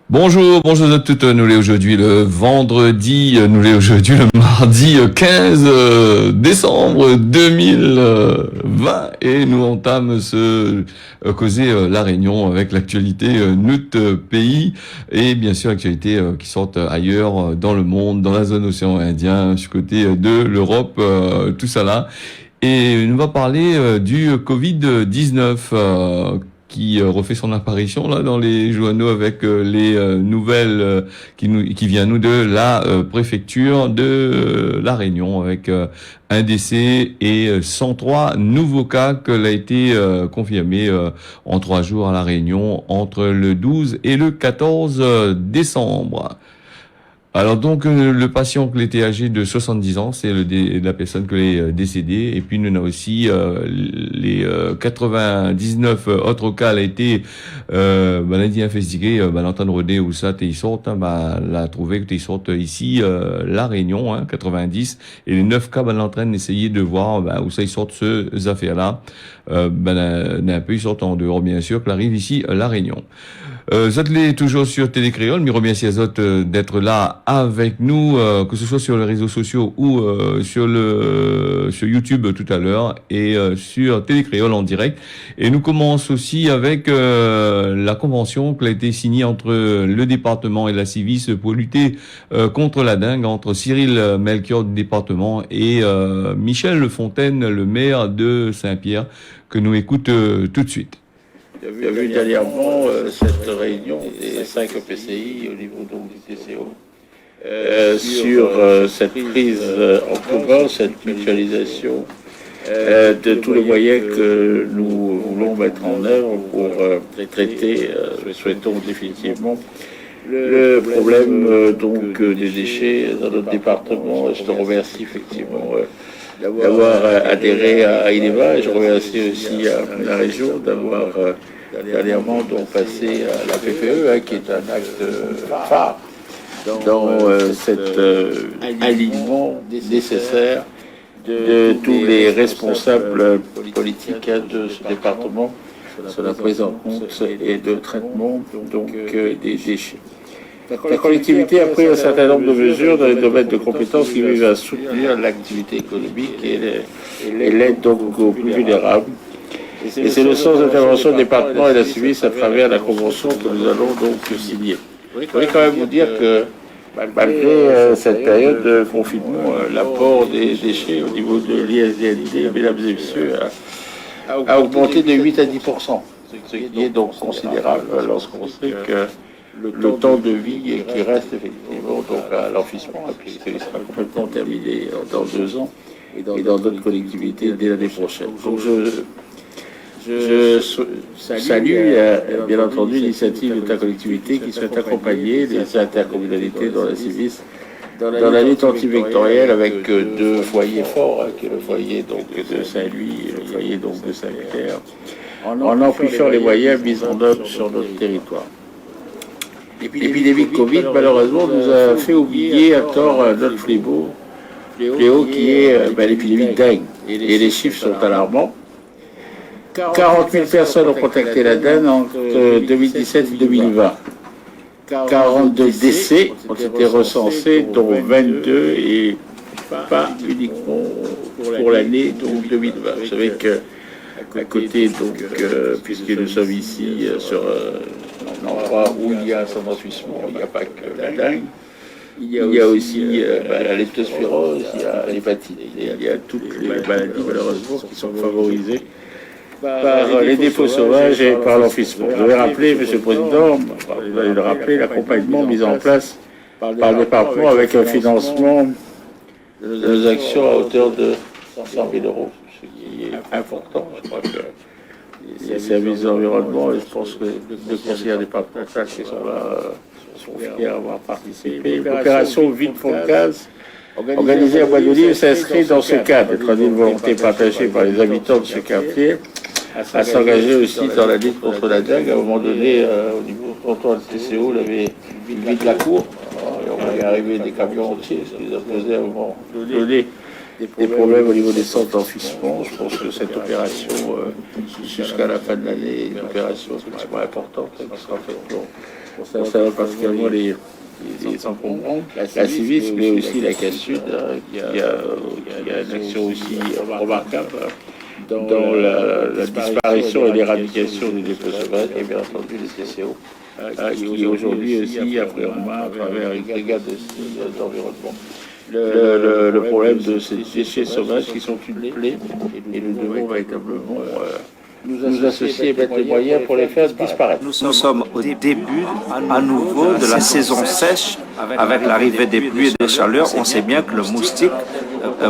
Bonjour, bonjour à toutes. Nous l'est aujourd'hui le vendredi, nous l'est aujourd'hui le mardi 15 décembre 2020 et nous entame ce causer la réunion avec l'actualité notre pays et bien sûr l'actualité qui sort ailleurs dans le monde, dans la zone océan Indien, du côté de l'Europe, tout ça là. Et nous va parler du Covid-19 qui refait son apparition là dans les journaux avec les nouvelles qui vient nous de la préfecture de La Réunion avec un décès et 103 nouveaux cas que l'a été confirmé en 3 jours à La Réunion entre le 12 et le 14 décembre. Alors donc le patient qui était âgé de 70 ans, c'est la personne qui est décédée. Et puis nous avons aussi les 99 autres cas a été maladie investiguée, l'entendre rodé où ça ils sortent, l'a trouvé que ils sortent ici La Réunion, 90 et les 9 cas l'entraîne d'essayer de voir où ça ils sortent ces affaires là. Un peu ils sortent en dehors bien sûr, qui arrive ici La Réunion. Zotler toujours sur Télécréole, mais remercie à Zot d'être là avec nous, que ce soit sur les réseaux sociaux ou sur YouTube tout à l'heure et sur Télécréole en direct. Et nous commençons aussi avec la convention qui a été signée entre le département et la Civis pour lutter contre la dengue, entre Cyril Melchior du département et Michel Fontaine, le maire de Saint-Pierre, que nous écoute tout de suite. Il y a eu dernièrement cette réunion des 5 EPCI au niveau donc, du TCO sur cette prise en commun, cette mutualisation de tous les moyens que nous voulons mettre en œuvre pour traiter, souhaitons définitivement, le problème donc des déchets dans notre département. Je te remercie effectivement d'avoir adhéré à INEVA. Je remercie aussi la région d'avoir dernièrement donc passé à la PPE, qui est un acte phare dans cet alignement nécessaire de tous les responsables politiques de ce département sur la prise en compte et de traitement donc des déchets. La collectivité a pris un certain nombre de mesures dans les domaines de compétences qui visent à soutenir l'activité économique et l'aide donc aux plus vulnérables. Et c'est le sens d'intervention du département et de la Civis à travers la convention que nous allons donc signer. Je voudrais quand même vous dire que malgré cette période de confinement, l'apport des déchets au niveau de l'ISDND, mesdames et messieurs, a augmenté de 8 à 10%, ce qui est donc considérable lorsqu'on sait que le temps de vie qui reste effectivement donc à l'enfouissement, puisqu'il sera complètement terminé dans 2 ans et dans d'autres collectivités dès l'année prochaine. Donc je salue bien entendu l'initiative de ta collectivité qui souhaite accompagner les intercommunalités dans la Civis dans la lutte antivectorielle avec 2 foyers forts, qui est le foyer donc de Saint-Louis et le foyer donc de Saint-Pierre, en amplifiant les moyens mis en œuvre sur notre territoire. L'épidémie de Covid, malheureusement, nous a fait oublier à tort notre fléau qui est l'épidémie de dengue. Et les chiffres sont alarmants. 40 000 personnes ont contacté la dengue entre 2017 et 2020. 42 décès ont été recensés, dont 22 et pas uniquement pour l'année 2020. Vous savez qu'à côté, donc, puisque nous sommes ici sur un endroit où il y a un centre d'enfouissement, il n'y a pas que la dengue, il y a aussi la leptospirose, il y a l'hépatite, il y a toutes les maladies malheureusement qui sont favorisées par les dépôts sauvages et par l'enfouissement. Je vais rappeler, Monsieur le Président, vous allez le rappeler, l'accompagnement mis en place par le département avec un financement de nos actions à hauteur de 100 000 euros, ce qui est important. Je crois que les services d'environnement, et je pense que les conseillers départementaux qui sont là sont fiers d'avoir participé. L'opération Ville pour le gaz, organisée à Bois-de-L'Île, s'inscrit dans ce cadre, étant donné une volonté partagée par les habitants de ce quartier à s'engager aussi dans la lutte contre la dengue. À un moment donné, au niveau du comptoir de TCO, il avait vide la cour, et on voyait arriver des camions entiers, ce qui nous a posé à un moment donné des problèmes au niveau des centres d'enfouissement. Je pense que cette opération, jusqu'à la fin de l'année, est une opération extrêmement importante, parce qu'en fait, concernant particulièrement les encombrants, la Civis, mais aussi la Casse-Sud, qui a une action aussi remarquable dans la disparition et l'éradication des dépôts sauvages, et bien entendu les TCO, qui aujourd'hui aussi a pris en main à travers une brigade d'environnement. Le problème de ces déchets sauvages qui sont une plaie, et nous devons véritablement nous associer et mettre les moyens pour les faire disparaître. Nous sommes au début à nouveau de la saison sèche. Avec l'arrivée des pluies et des chaleurs, on sait bien que le moustique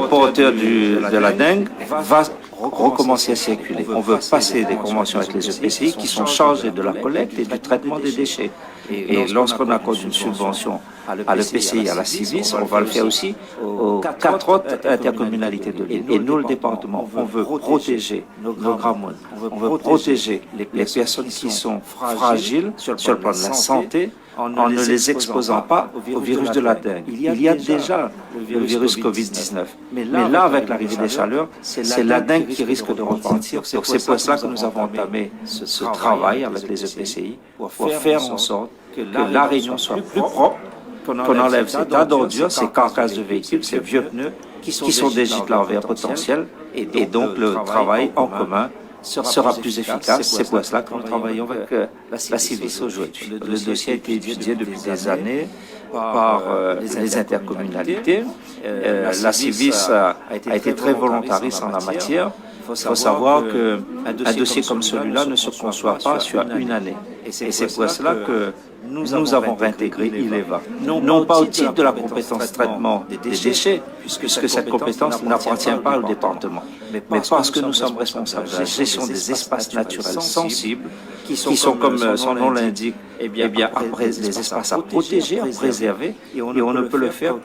porteur de la dengue va recommencer à circuler. On veut passer des conventions avec les EPCI qui sont chargés de la collecte et du traitement des déchets. Et lorsqu'on accorde une subvention à l'EPCI, à la Civis, on va le faire aussi aux 4 autres intercommunalités de l'île. Et nous, le département, on veut protéger nos grands moines, on veut protéger les personnes qui sont fragiles sur le plan de la santé, en ne les exposant pas au virus de la dengue. Il y a déjà le virus Covid-19. Mais là, avec l'arrivée des chaleurs, c'est la dengue qui risque de repartir. Donc c'est pour cela que nous avons entamé ce travail avec les EPCI pour faire en sorte que la Réunion soit plus propre, qu'on enlève ces tas d'ordures, ces carcasses de véhicules, ces vieux pneus qui sont des gîtes larvaires potentiels. Et donc le travail en commun sera plus efficace. C'est pour cela que nous travaillons avec la Civis aujourd'hui. Le dossier a été étudié depuis des années par les intercommunalités. La Civis a été très volontariste en la matière. Il faut savoir qu'un dossier comme celui-là ne se conçoit pas sur une année. Et c'est pour cela que nous avons réintégré ILEVA. Non pas au titre de la compétence traitement des déchets, puisque cette compétence n'appartient pas au département, mais parce que nous sommes responsables de la gestion des espaces naturels sensibles, qui sont comme son nom l'indique, des espaces à protéger, à préserver, et on ne peut le faire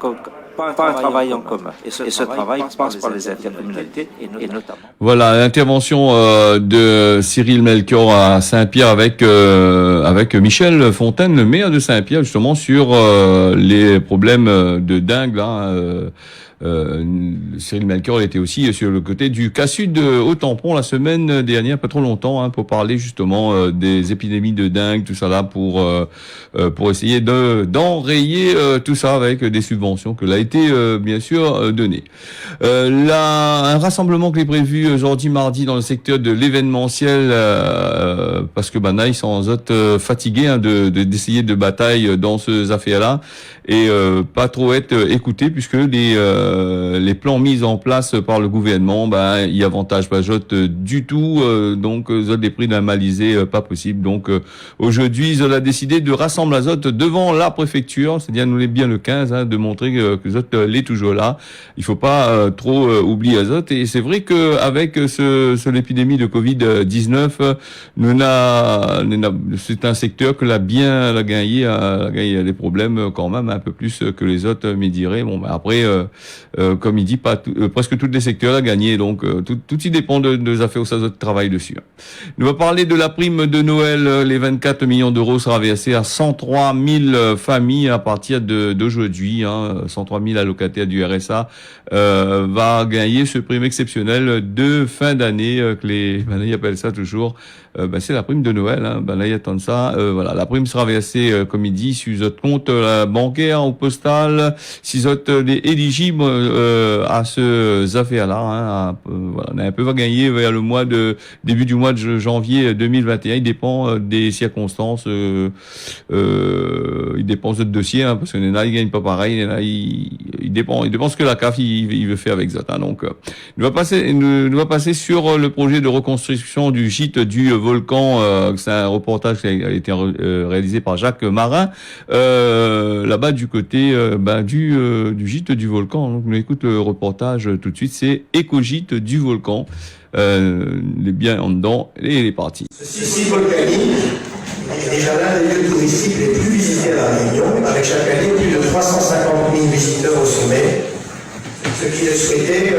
par un travail en commun. Et ce travail passe par les intercommunalités, et notamment. Voilà, l'intervention de Cyril Melchior à Saint-Pierre avec Michel Fontaine, le maire de Saint-Pierre, justement sur les problèmes de dengue là. Cyril Melchior était aussi sur le côté du Casse-Sud au tampon la semaine dernière, pas trop longtemps, pour parler justement des épidémies de dengue, tout ça là, pour essayer d'enrayer tout ça avec des subventions que l'a été bien sûr donné. Un rassemblement qui est prévu aujourd'hui mardi dans le secteur de l'événementiel, parce que ils sont fatigués d'essayer de bataille dans ces affaires-là et pas trop être écoutés, puisque les plans mis en place par le gouvernement, y avantagent pas Jot du tout, donc Zot des prix d'un malisé pas possible. Donc aujourd'hui, Zot a décidé de rassembler Zot devant la préfecture, c'est-à-dire nous l'est bien le 15, de montrer que Zot l'est toujours là. Il faut pas trop oublier Zot. Et c'est vrai que avec l'épidémie de Covid-19, c'est un secteur que l'a gagné des problèmes quand même un peu plus que les autres, mais dirais après. Comme il dit, presque tous les secteurs a gagné, donc tout y dépend de affaires où ça travaille dessus. On va parler de la prime de Noël. Les 24 millions d'euros sera versé à 103 000 familles à partir d'aujourd'hui. 103 000 allocataires du RSA va gagner ce prime exceptionnel de fin d'année que les ils appellent ça toujours. C'est la prime de Noël. Là ils attendent ça. Voilà, la prime sera versée, comme il dit, sur votre compte bancaire ou postal, si vous êtes éligible à ce affaire-là. Voilà, on a un peu va gagner vers le début du mois de janvier 2021. Il dépend des circonstances. Il dépend de ce dossier, parce que il gagne pas pareil. Il dépend ce que la CAF il veut faire avec ça. Donc, nous va passer sur le projet de reconstruction du gîte du volcan. C'est un reportage qui a été réalisé par Jacques Marin, là-bas du côté du gîte du volcan. Donc, on écoute le reportage tout de suite. C'est Écogîte du volcan. Les biens en dedans et il est parti. Ce site volcanique est déjà l'un des lieux touristiques les plus visités à La Réunion, avec chaque année plus de 350 000 visiteurs au sommet. Ceux qui le souhaitaient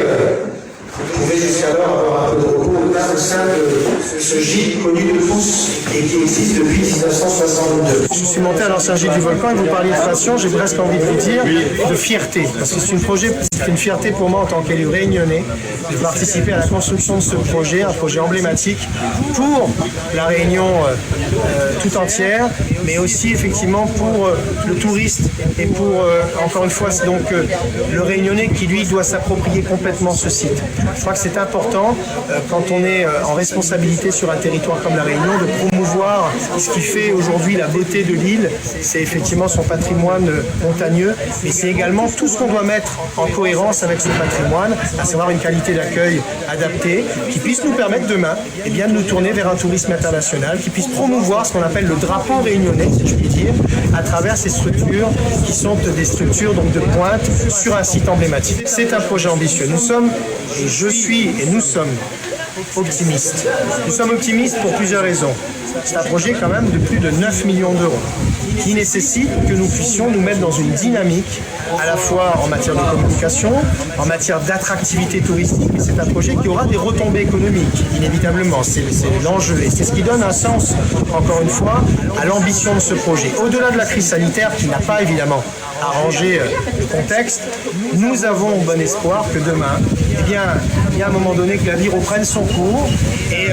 pouvaient jusqu'alors avoir un peu de repos au sein de ce gîte connu de tous et qui existe depuis 1962. Je suis monté à l'ancien gîte du volcan et vous parliez de passion, j'ai presque envie de vous dire de fierté, parce que c'est un projet C'est une fierté pour moi en tant qu'élu réunionnais de participer à la construction de ce projet, un projet emblématique pour la Réunion tout entière, mais aussi effectivement pour le touriste et pour, encore une fois, donc le Réunionnais qui lui doit s'approprier complètement ce site. Je crois que c'est important quand on est en responsabilité sur un territoire comme la Réunion de promouvoir ce qui fait aujourd'hui la beauté de l'île. C'est effectivement son patrimoine montagneux, mais c'est également tout ce qu'on doit mettre en cohérence avec ce patrimoine, à savoir une qualité d'accueil adaptée qui puisse nous permettre demain de nous tourner vers un tourisme international, qui puisse promouvoir ce qu'on appelle le drapeau réunionnais, si je puis dire, à travers ces structures qui sont des structures donc de pointe sur un site emblématique. C'est un projet ambitieux. Nous sommes, et je suis, et nous sommes optimistes. Nous sommes optimistes pour plusieurs raisons. C'est un projet quand même de plus de 9 millions d'euros qui nécessite que nous puissions nous mettre dans une dynamique à la fois en matière de communication, en matière d'attractivité touristique, mais c'est un projet qui aura des retombées économiques, inévitablement. C'est l'enjeu et c'est ce qui donne un sens, encore une fois, à l'ambition de ce projet. Au-delà de la crise sanitaire qui n'a pas évidemment arrangé le contexte, nous avons bon espoir que demain, il y a un moment donné que la vie reprenne son cours et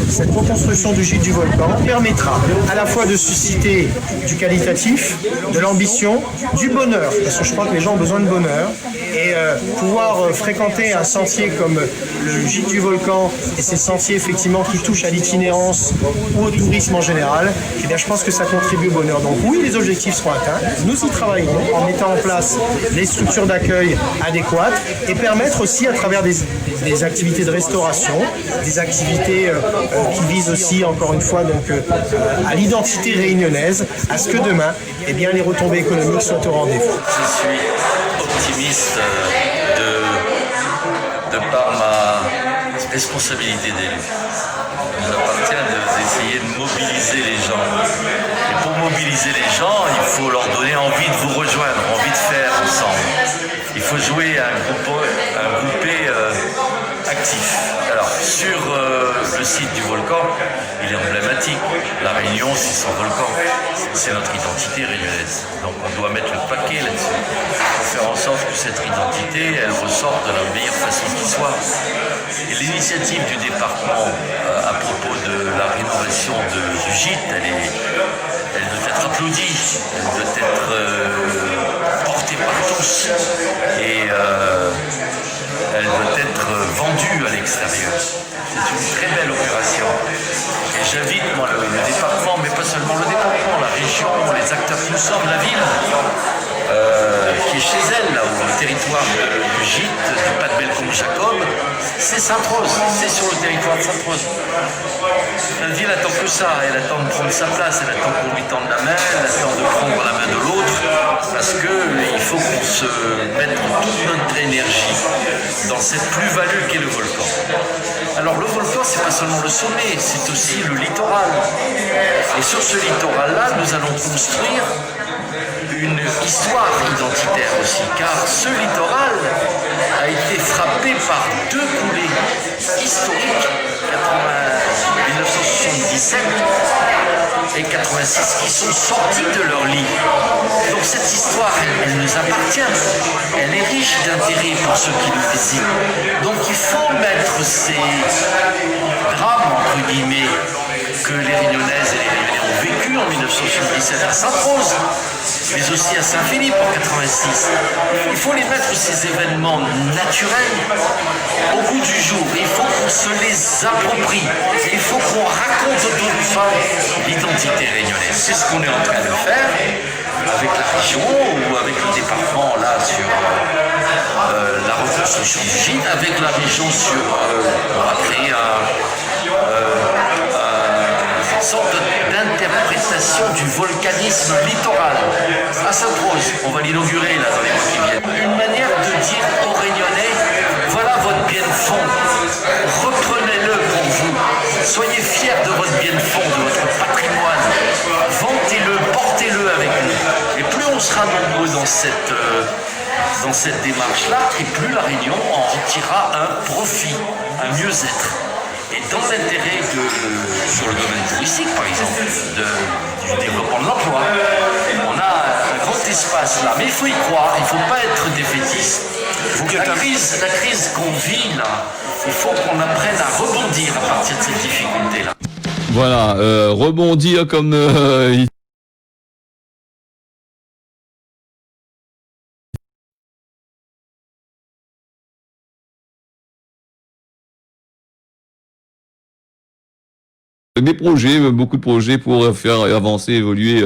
cette reconstruction du gîte du volcan permettra à la fois de susciter du qualitatif, de l'ambition, du bonheur, parce que je crois que les gens ont besoin de bonheur, et pouvoir fréquenter un sentier comme le gîte du volcan et ces sentiers effectivement qui touchent à l'itinérance ou au tourisme en général, eh bien je pense que ça contribue au bonheur. Donc oui, les objectifs seront atteints, nous y travaillons en mettant en place les structures d'accueil adéquates et permettre aussi à travers des activités de restauration, des activités qui visent aussi encore une fois donc à l'identité réunionnaise, à ce que demain, eh bien, les retombées économiques soient au rendez-vous. Je suis optimiste de par ma responsabilité d'élu. Il nous appartient d'essayer de mobiliser les gens. Et pour mobiliser les gens, il faut leur donner envie de vous rejoindre, envie de faire ensemble. Il faut jouer à un groupé actif. Alors, sur le site du volcan, il est emblématique. La Réunion, c'est son volcan. C'est notre identité réunionnaise. Donc, on doit mettre le paquet là-dessus pour faire en sorte que cette identité, elle ressorte de la meilleure façon qui soit. Et l'initiative du département à propos de la rénovation du gîte, elle doit être applaudie, elle doit être portée par tous et elle doit être vendue à l'extérieur. C'est une très belle opération. Et j'invite moi le département, mais pas seulement le département, la région, les acteurs que nous sommes, la ville, qui est chez elle, là où le territoire du gîte, du Pas de Bellecombe-Jacob, c'est Sainte-Rose, c'est sur le territoire de Sainte-Rose. La ville attend que ça, elle attend de prendre sa place, elle attend qu'on lui tende la main, elle attend de prendre la main de l'autre, parce qu'il faut qu'on se mette toute notre énergie dans cette plus-value qu'est le volcan. Alors le volcan, c'est pas seulement le sommet, c'est aussi le littoral. Et sur ce littoral-là, nous allons construire une histoire identitaire aussi, car ce littoral a été frappé par deux coulées historiques, 1977 et 86, qui sont sortis de leur lit. Donc cette histoire, elle nous appartient, elle est riche d'intérêt pour ceux qui le visitent. Donc il faut mettre ces drames, entre guillemets, que les Réunionnaises et les Réunionnais ont vécu en 1977 à Sainte-Rose, mais aussi à Saint-Philippe en 86. Il faut les mettre, ces événements naturels, au goût du jour. Il faut qu'on se les approprie. Il faut qu'on raconte autour l'identité réunionnaise. C'est ce qu'on est en train de faire avec la région ou avec le département là sur la reconstruction du gîte, avec la région sur on va créer une sorte d'interprétation du volcanisme littoral à Sainte-Rose. On va l'inaugurer là dans les mois qui viennent. Une manière de dire aux Réunionnais, voilà votre bien de fond, reprenez-le pour vous, soyez fiers de votre bien de fond, de votre patrimoine, vantez-le, portez-le avec nous. Et plus on sera nombreux dans cette démarche-là, et plus la Réunion en retirera un profit, un mieux-être. Et dans l'intérêt sur le domaine touristique, par exemple, du développement de l'emploi, on a un grand qui se passe là. Mais il faut y croire, il ne faut pas être défaitiste. La crise qu'on vit là, il faut qu'on apprenne à rebondir à partir de cette difficulté-là. Voilà, rebondir comme des projets, beaucoup de projets pour faire avancer, évoluer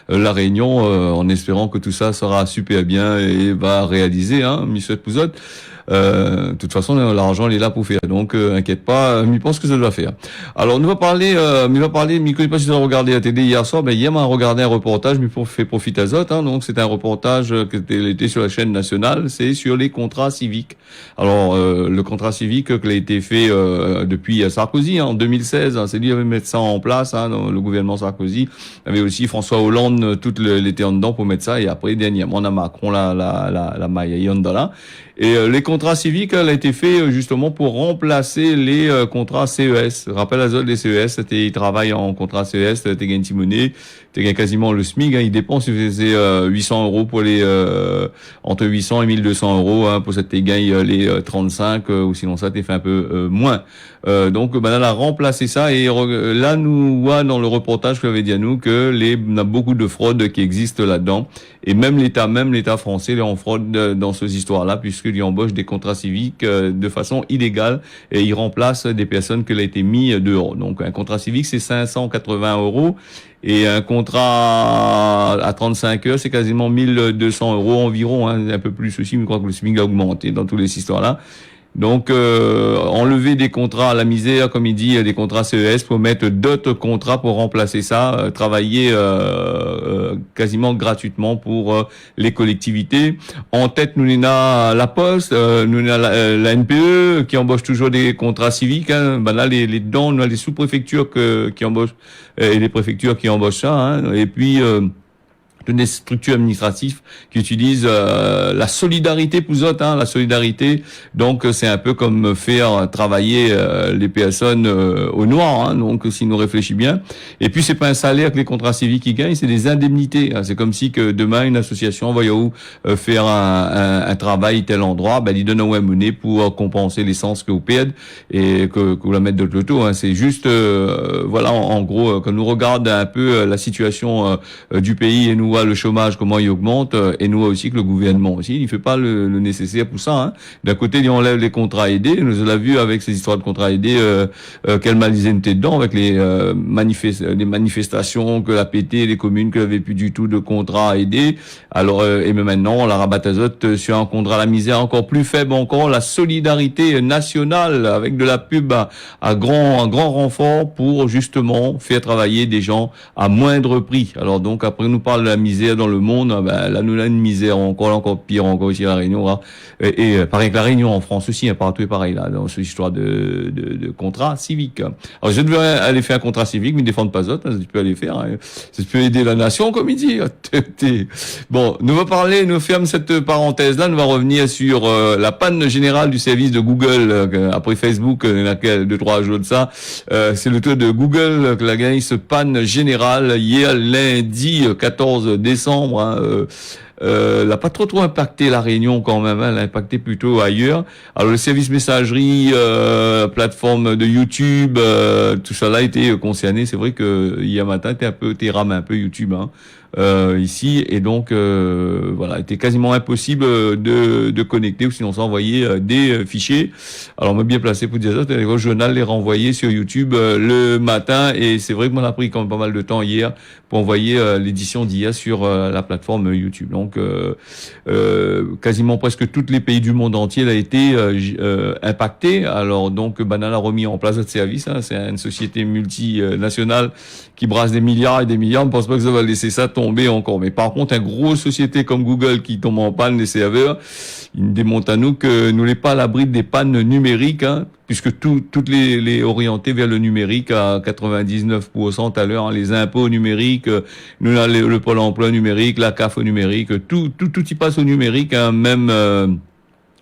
la Réunion, en espérant que tout ça sera super bien et va réaliser, hein, Michel Pouzotte. De toute façon, l'argent il est là pour faire, donc inquiète pas, je pense que ça doit faire. Alors, nous va parler, je ne sais pas si tu as regardé la télé hier soir, mais hier, m'a regardé un reportage, mais pour faire profit Azote, hein, donc c'est un reportage qui était sur la chaîne nationale, c'est sur les contrats civiques. Alors, le contrat civique qui a été fait depuis Sarkozy, hein, en 2016, hein, c'est lui qui avait mis ça en place, hein, le gouvernement Sarkozy. Il y avait aussi François Hollande tout l'été en dedans pour mettre ça, et après, dernièrement, on a Macron, la maille là. Et les contrats civiques, elle a été fait justement pour remplacer les contrats CES. Rappelle Azote, les CES, ils travaillent en contrat CES, t'es gagné monnaie, t'es gagné quasiment le SMIC, hein, ils dépensent, ils faisaient 800 euros pour les entre 800 et 1200 euros, hein, pour cette t'es gagné les 35, ou sinon ça t'es fait un peu moins. Donc ben, elle a remplacé ça, et là nous voit dans le reportage qu'on avait dit à nous que on a beaucoup de fraudes qui existent là-dedans, et même l'État français est en fraude dans ces histoires-là, puisqu'il embauche des contrats civiques de façon illégale, et il remplace des personnes qui ont été mis dehors. Donc un contrat civique c'est 580 euros, et un contrat à 35 heures c'est quasiment 1200 euros environ, hein, un peu plus aussi, mais je crois que le SMIC a augmenté dans toutes les histoires-là. Donc, enlever des contrats à la misère, comme il dit, des contrats CES, pour mettre d'autres contrats pour remplacer ça, travailler quasiment gratuitement pour les collectivités. En tête, nous avons la Poste, nous avons la NPE qui embauche toujours des contrats civiques. Hein. Ben là, les dedans, nous avons les sous-préfectures qui embauchent et les préfectures qui embauchent ça. Hein. Et puis des structures administratives qui utilisent la solidarité Pouzotte, hein, la solidarité. Donc c'est un peu comme faire travailler les personnes au noir, hein, donc si nous réfléchit bien. Et puis c'est pas un salaire que les contrats civiques qui gagnent, c'est des indemnités. Hein. C'est comme si que demain une association va faire un travail tel endroit, ben il donne un monnaie pour compenser l'essence que vous perdez et que vous la mettez de l'auto. Hein. C'est juste voilà en gros quand nous regarde un peu la situation du pays et nous le chômage, comment il augmente, et nous aussi que le gouvernement aussi, il fait pas le nécessaire pour ça. Hein. D'un côté, il enlève les contrats aidés, nous l'a vu avec ces histoires de contrats aidés, quelle malisaine était dedans, avec les manifestations que la PT, les communes qui n'avaient plus du tout de contrats aidés. Alors, et même maintenant, on la rabat Azote sur un contrat à la misère encore plus faible encore, la solidarité nationale, avec de la pub à grand renfort pour justement faire travailler des gens à moindre prix. Alors donc, après, nous parle de la misère dans le monde, ben, là, nous avons une misère encore pire, encore ici à la Réunion, là. Et pareil que la Réunion en France aussi, hein, partout est pareil, là, dans cette histoire de contrat civique. Alors, je devrais aller faire un contrat civique, mais défendre pas autres, hein, tu peux aller faire, hein, tu peux aider la nation, comme il dit. Bon, nous ferme cette parenthèse-là, nous va revenir sur la panne générale du service de Google, après Facebook, il y a 2-3 jours de ça, c'est le tour de Google, que la gagné ce panne générale, hier, lundi, 14 décembre, hein, l'a pas trop impacté la Réunion quand même, hein, l'a impacté plutôt ailleurs. Alors le service messagerie, plateforme de YouTube, tout ça là a été concerné. C'est vrai que hier matin t'es ramé un peu YouTube, hein, ici, et donc voilà, était quasiment impossible de connecter, ou sinon s'envoyer des fichiers. Alors on m'a bien placé pour dire ça, le journal les renvoyer sur YouTube le matin, et c'est vrai que m'en a pris quand même pas mal de temps hier pour envoyer l'édition d'hier sur la plateforme YouTube. Donc quasiment presque tous les pays du monde entier a été impacté. Alors donc Banana a remis en place ce service, hein, c'est une société multinationale qui brasse des milliards et des milliards. On ne pense pas que ça va laisser ça tomber encore. Mais par contre, une grosse société comme Google qui tombe en panne les serveurs, il démontre à nous que nous n'est pas à l'abri des pannes numériques, hein, puisque toutes les orientés vers le numérique à 99% à l'heure, hein, les impôts numériques, nous le Pôle emploi numérique, la CAF numérique, tout y passe au numérique, hein, même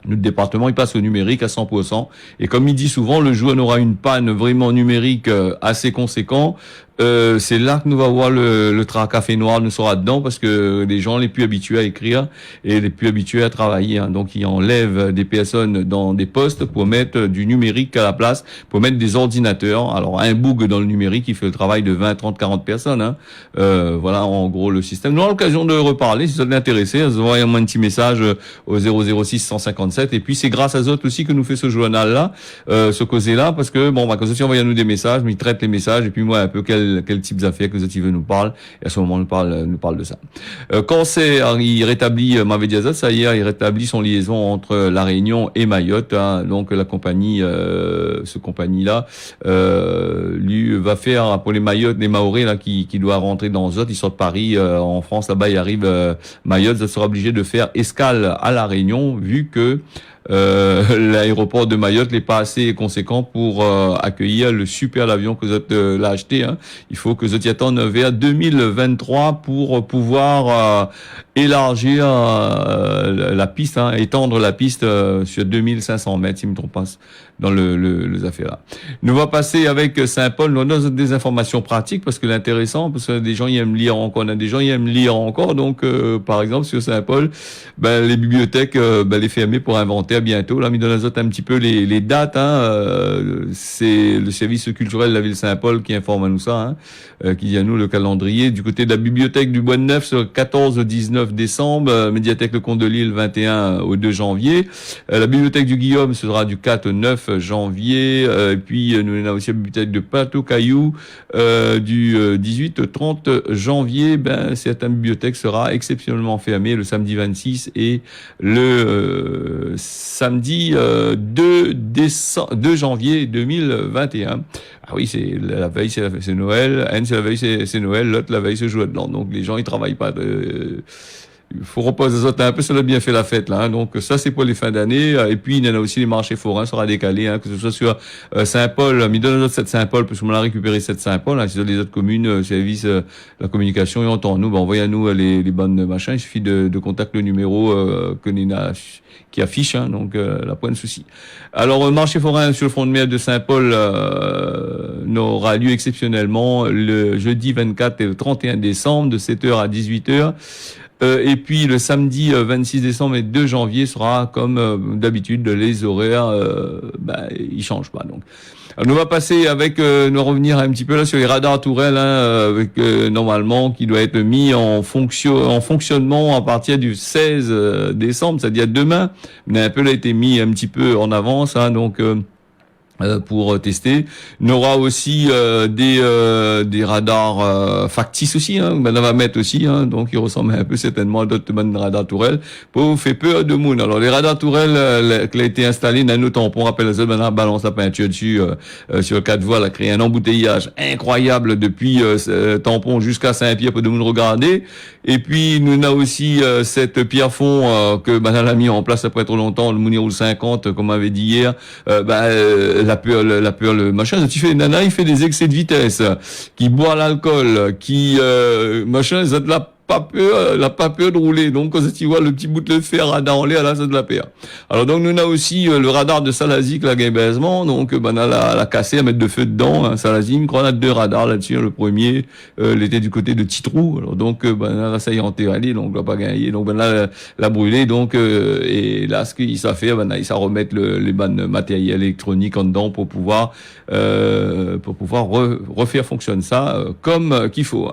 notre département, il passe au numérique à 100%. Et comme il dit souvent, le jour où on aura une panne vraiment numérique assez conséquent, c'est là que nous va voir le café noir nous sera dedans parce que les gens les plus habitués à écrire et les plus habitués à travailler, hein. Donc ils enlèvent des personnes dans des postes pour mettre du numérique à la place, pour mettre des ordinateurs. Alors un bug dans le numérique qui fait le travail de 20, 30, 40 personnes, hein. Voilà en gros le système. Nous avons l'occasion de reparler si vous êtes intéressés, envoyez-moi un petit message au 006 157 et puis c'est grâce à Zot aussi que nous fait ce journal là, ce causé là parce que bon bah quand Zot envoie nous des messages, mais il traite les messages et puis moi un peu quel type d'affaires que Zot veut nous parle et à ce moment nous parle de ça. Cancer, il rétablit m'avait dit Zot, ça y est, il rétablit son liaison entre La Réunion et Mayotte, hein. Donc la compagnie ce compagnie là lui va faire pour les Mayotte, les Maoris là qui doit rentrer dans Zot, ils sortent de Paris en France là-bas, il arrive Mayotte, Zot sera obligé de faire escale à La Réunion vu que l'aéroport de Mayotte n'est pas assez conséquent pour accueillir le super avion que Zot l'a acheté, hein. Il faut que Zot y attende vers 2023 pour pouvoir élargir la piste, hein, étendre la piste sur 2500 mètres, si je me trompe pas, dans les affaires là. Nous va passer avec Saint-Paul. Nous avons des informations pratiques parce que l'intéressant, parce que des gens y aiment lire encore, on a des gens y aiment lire encore. Donc, par exemple, sur Saint-Paul, les bibliothèques, les fermer pour inventaire bientôt. Là, mais dans un petit peu les dates, hein. C'est le service culturel de la ville Saint-Paul qui informe à nous ça, hein, qui dit à nous le calendrier. Du côté de la bibliothèque du Bois de Neuf, sur 14 au 19 décembre, médiathèque Le Comte de Lille, 21 au 2 janvier. La bibliothèque du Guillaume, ce sera du 4 au 9 janvier. Et puis, nous avons aussi la bibliothèque de Pato-Caillou, du 18 au 30 janvier. Certaines bibliothèques sera exceptionnellement fermée le samedi 26 et le samedi 2 janvier 2021. Ah oui, c'est la veille, c'est Noël. Anne, c'est la veille, c'est Noël. L'autre, la veille, c'est jour de l'an. Donc, les gens, ils travaillent pas il faut reposer les autres un peu, ça a bien fait la fête, là, hein. Donc, ça, c'est pour les fins d'année. Et puis, il y en a aussi les marchés forains, sera décalé, hein, que ce soit sur Saint-Paul, mais donne les autres 7 Saint-Paul, parce qu'on a récupéré 7 Saint-Paul, hein, si les autres communes, service, la communication, et entend nous, envoyez-nous les bonnes machins, il suffit de contacter le numéro que Nina qui affiche, hein, donc là, pas de souci. Alors, marché forain sur le front de mer de Saint-Paul n'aura lieu exceptionnellement le jeudi 24 et le 31 décembre, de 7h à 18h. Et puis le samedi 26 décembre et 2 janvier sera comme d'habitude, les horaires, ils changent pas. Donc, alors, nous va passer avec, nous revenir un petit peu là sur les radars tourelles, hein, avec normalement qui doit être mis en fonctionnement à partir du 16 décembre, c'est-à-dire demain. Mais un peu là a été mis un petit peu en avance, hein, donc. Pour tester. On aura aussi des radars factices aussi, hein, on va mettre aussi, hein, donc ils ressemblent un peu certainement à d'autres radars tourelles pour faire peur de monde. Alors les radars tourelles qui a été installé nano tampon, rappelle la balance la peinture dessus sur 4 voies, a créé un embouteillage incroyable depuis tampon jusqu'à Saint-Pierre pour de monde regarder. Et puis nous avons aussi cette Pierrefonds que Banal a mis en place après trop longtemps, le Mounirou 50 comme on avait dit hier. La peur, le machin, tu fais nana, il fait des excès de vitesse, qui boit l'alcool, qui machin, ça de la pas peur de rouler. Donc quand tu vois le petit bout de fer radar en l'air, là, c'est de la peur. Alors donc nous on a aussi le radar de Salazie que la gainsement, donc on a la cassé à mettre de feu dedans, hein, Salazie, on a 2 radars là-dessus, le premier était du côté de Titrou. Alors donc là ça y est enterré, donc on va pas gagner. Donc là la brûlé, donc et là ce qu'il s'est fait, il s'est remettre les bonnes matériels électroniques en dedans pour pouvoir refaire fonctionner ça comme qu'il faut.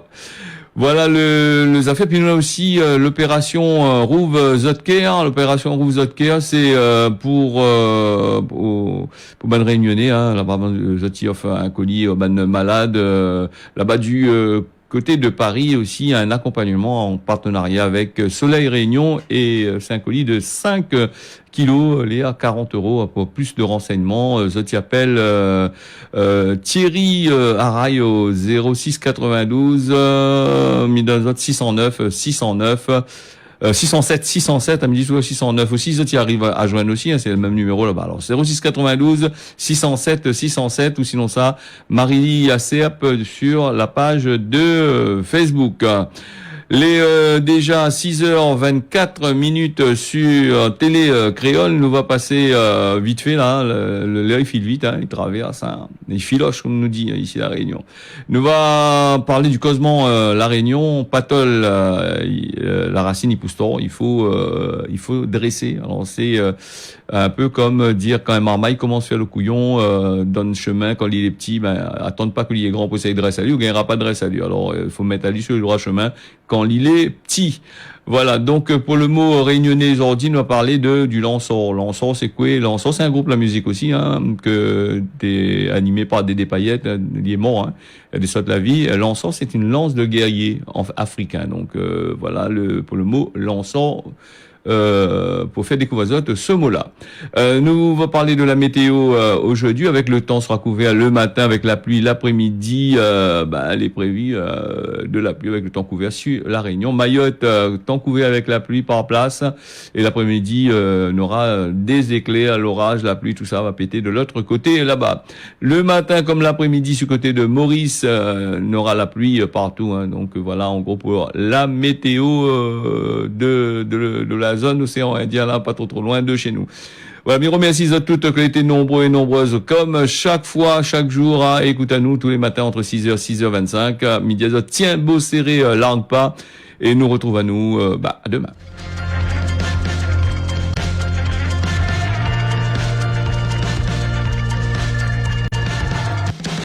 Voilà les affaires. Puis nous avons aussi l'opération Rouve Zotker. L'opération Rouve Zotker, c'est pour ban réunionnais, hein. Là-bas, Zoti offre un colis ban malade. Là-bas du côté de Paris aussi, un accompagnement en partenariat avec Soleil Réunion et c'est un colis de 5 kilos, les à 40 €. Pour plus de renseignements, je t'y appelle Thierry Araille au 06 92 609 607, elle me dit 609 aussi, ça t'y arrive à joindre aussi, hein, c'est le même numéro là-bas. Alors 06 92 607 ou sinon ça, Marie Acerpe sur la page de Facebook. Déjà 6h24 sur Télé Créole, nous va passer vite fait là, l'heure il file vite, hein, il traverse, hein, il filoche comme on nous dit ici à La Réunion. Nous va parler du causement La Réunion, Patol, la racine il pousse tort, il faut dresser. Alors c'est un peu comme dire quand un marmaille commence à faire le couillon, donne chemin quand il est petit, ben attendre pas qu'il est grand pour essayer de dresser à lui, ou gagnera pas de dresse à lui. Alors il faut mettre à lui sur le droit chemin quand il est petit. Voilà, donc pour le mot réunionnais aujourd'hui, on va parler du Lansor. Lansor, c'est quoi? Lansor, c'est un groupe de la musique aussi, hein, animé par Dédé Payette, il est mort, hein, des sortes de la vie. Lansor, c'est une lance de guerrier africain. Donc voilà pour le mot Lansor. Pour faire découvrir ce mot-là. Nous va parler de la météo aujourd'hui. Avec le temps sera couvert le matin avec la pluie, l'après-midi, elle est prévue de la pluie avec le temps couvert sur La Réunion. Mayotte, temps couvert avec la pluie par place, et l'après-midi on aura des éclairs, l'orage, la pluie, tout ça va péter de l'autre côté là-bas. Le matin comme l'après-midi sur côté de Maurice, on aura la pluie partout, hein. Donc voilà en gros pour la météo de la zone océan Indien, là, pas trop loin de chez nous. Voilà, mais remercie à toutes qui ont été nombreux et nombreuses, comme chaque fois, chaque jour, à écouter à nous tous les matins entre 6h, 6h25, midi à tiens, beau serré, largue pas, et nous retrouvons à nous, à demain.